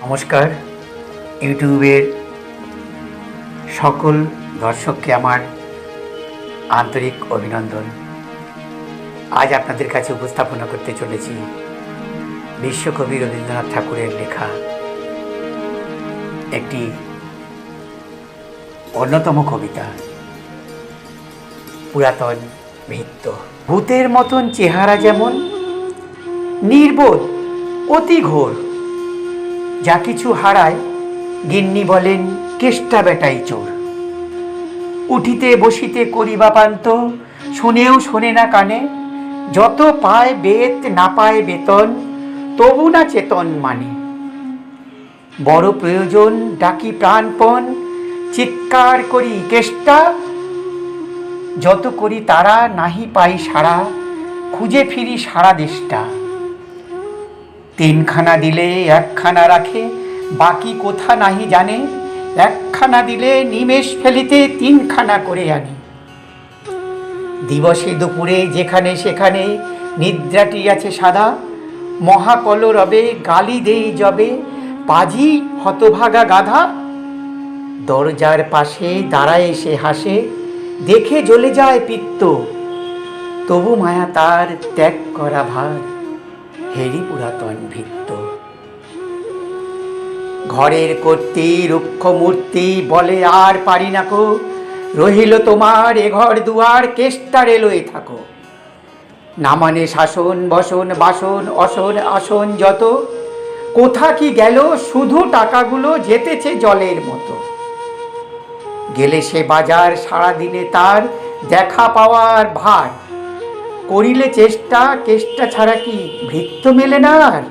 নমস্কার, ইউটিউবের সকল দর্শককে আমার আন্তরিক অভিনন্দন। আজ আপনাদের কাছে উপস্থাপনা করতে চলেছি বিশ্বকবি রবীন্দ্রনাথ ঠাকুরের লেখা একটি অন্যতম কবিতা, পুরাতন ভৃত্য। ভূতের মতন চেহারা যেমন, নির্বোধ অতি ঘোর, যা কিছু হারায় গিন্নি বলেন কেষ্টা বেটাই চোর। উঠিতে বসিতে করিবা পান্ত, শুনেও শোনে না কানে, যত পায় বেত না পায় বেতন, তবু না চেতন মানে। বড় প্রয়োজন ডাকি প্রাণপণ, চিৎকার করি কেষ্টা, যত করি তারা নাহি পাই সারা, খুঁজে ফিরি সারা দেশটা। তিনখানা দিলে একখানা রাখে, বাকি কোথা নাহি জানে, একখানা দিলে নিমেষ ফেলিতে তিনখানা করে আনে। দিবসে দুপুরে যেখানে সেখানে নিদ্রাটি আছে সাদা, মহাকলরবে গালি দেই যবে, পাজি হতভাগা গাধা। দরজার পাশে দাঁড়ায় সে হাসে, দেখে জ্বলে যায় পিত্ত, তবু মায়া তার ত্যাগ করা ভার, হেরি পুরাতন ভৃত্য। ঘরের কর্ত্রী রুক্ষ মূর্তি বলে আর পারি না কো, রহিল তোমার এ ঘর দুয়ার, কেষ্টারে লয়ে থাকো। না মানে শাসন বসন বাসন অসন আসন যত, কোথা কি গেল শুধু টাকাগুলো যেতেছে জলের মতো। গেলে সে বাজার সারাদিনে তার দেখা পাওয়ার ভার, করিলে চেষ্টা কেষ্টা ছাড়া কি ভৃত্য মেলে না আর।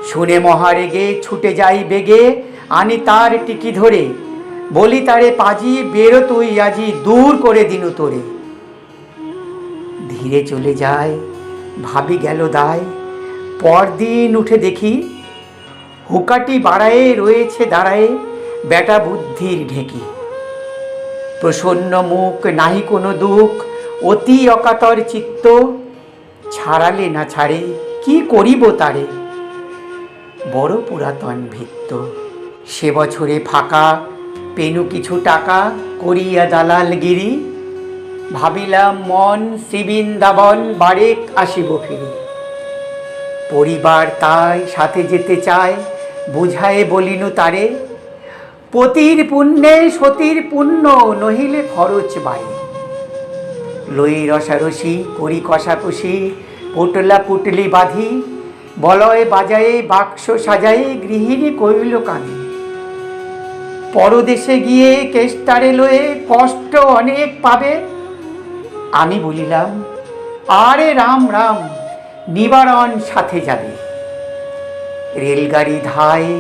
শুনে মহারেগে ছুটে যাই বেগে, আনি তার টিকি ধরে, বলি তারে পাজি বেরো তুই আজি, দূর করে দিনু তোরে। ধীরে চলে যায় ভাবি গেল দায়, পরদিন উঠে দেখি, হুকাটি বাড়ায়ে রয়েছে দাঁড়ায়ে বেটা বুদ্ধির ঢেকি। প্রসন্ন মুখ নাহি কোনো দুঃখ, অতি অকাতর চিত্ত, ছাড়ালে না ছাড়ে কি করিব তারে, বড় পুরাতন ভৃত্য। সে বছরে ফাঁকা পেনু কিছু টাকা, করিয়া দালালগিরি, ভাবিলাম মন শ্রীবৃন্দাবন বারেক আসিব ফিরি। পরিবার তাই সাথে যেতে চায়, বুঝায়ে বলিনু তারে, পতির পুণ্যে সতীর পুণ্য, নহিলে খরচ বাড়ে। লই রসারসি করি কষাকষি, পুটলা পুটলি বাঁধি, বলয় বাজায়ে বাক্স সাজায়ে গৃহিণী কইল কাঁদি। পরদেশে গিয়ে কেষ্টারে লয়ে কষ্ট অনেক পাবে, আমি বলিলাম আরে রাম রাম, নিবারণ সাথে যাবে। রেলগাড়ি ধায়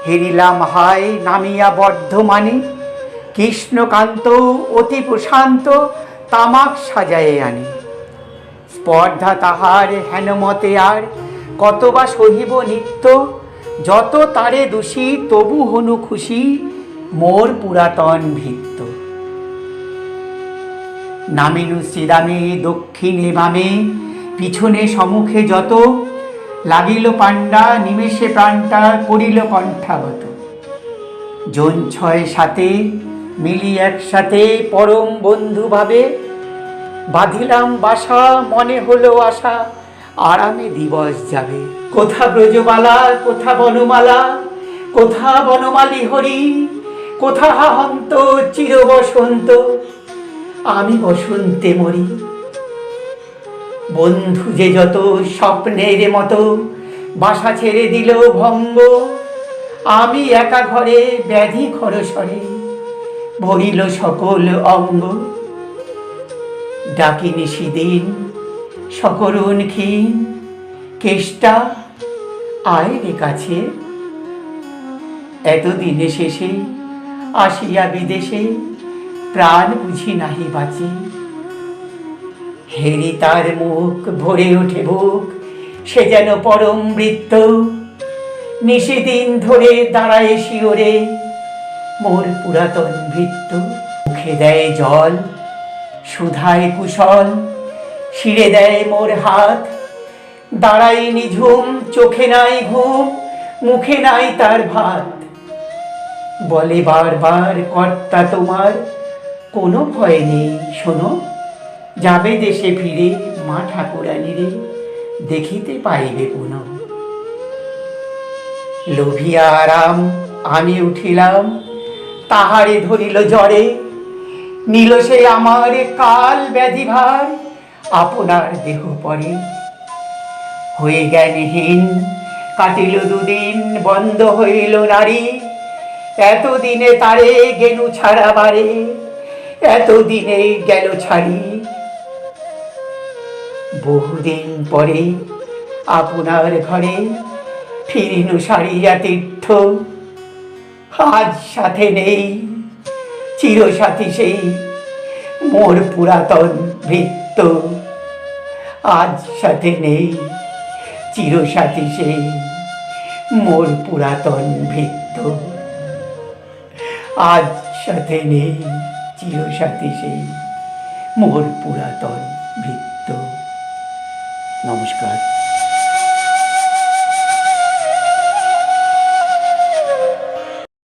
হেরিলাম হায়, নামিয়া বর্ধমানে, কৃষ্ণকান্ত অতি প্রশান্ত তামাক সাজায়ে আনি। স্পর্ধা তাহার হেনমতে আর, কতবা সহিব নিত্য, যত তারে দোষী তবু হনু খুশি, মোর পুরাতন ভৃত্য। নামিনু শ্রীরামে দক্ষিণে বামে, পিছনে সম্মুখে যত, লাগিল পাণ্ডা নিমেষে প্রাণটা করিল কণ্ঠাগত। জন ছয় সাথে মিলি একসাথে পরম বন্ধু ভাবে, বাঁধিলাম বাসা মনে হলো আশা, আরামে দিবস যাবে। কোথা ব্রজবালা কোথা বনমালা, কোথা বনমালী হরি, কোথা হাহন্ত চির বসন্ত, আমি বসন্তে মরি। বন্ধু যে যত স্বপ্নের মতো, বাসা ছেড়ে দিল ভঙ্গ, আমি একা ঘরে ব্যাধি খরসরে, ভরিল সকল অঙ্গ। ডাকি নিশিদিন সকরুণ ক্ষীণ, কেষ্টা আয় রে কাছে, এতদিনে শেষে আসিয়া বিদেশে, প্রাণ বুঝি নাহি বাঁচে। হেরি তার মুখ ভরে ওঠে বুক, সে যেন পরম বৃত্ত, নিশিদিন ধরে দাঁড়ায় শিওরে, মোর পুরাতন ভৃত্য। মুখে দেয় জল সুধায় কুশল, শিরে দেয় মোর হাত, দাঁড়াই নিঝুম চোখে নাই ঘুম, মুখে নাই তার ভাত। বলে বারবার কর্তা তোমার কোনো ভয় নেই, শোনো যাবে দেশে ফিরে মা ঠাকুরানীরে দেখিতে পাইবে পুনঃ। লোভিয়া আরাম আমি উঠিলাম, তাহারে ধরিল জ্বরে, নিল সে আমার কাল ব্যাধি ভার, আপনার দেহ পরে। হয়ে জ্ঞানহীন কাটিল দুদিন, বন্ধ হইল নারী, এতদিনে তারে গেনু ছাড়াবারে, এতদিনে গেল ছাড়ি। বহুদিন পরে আপনার ঘরে ফিরিনু সারিয়া তীর্থ, আজ সাথে নেই চিরসাথী সেই মোর পুরাতন ভৃত্য। আজ সাথে নেই চিরসাথী সেই মোর পুরাতন ভৃত্য। আজ সাথে নেই চিরসাথী সেই মোর পুরাতন ভৃত্য। নমস্কার।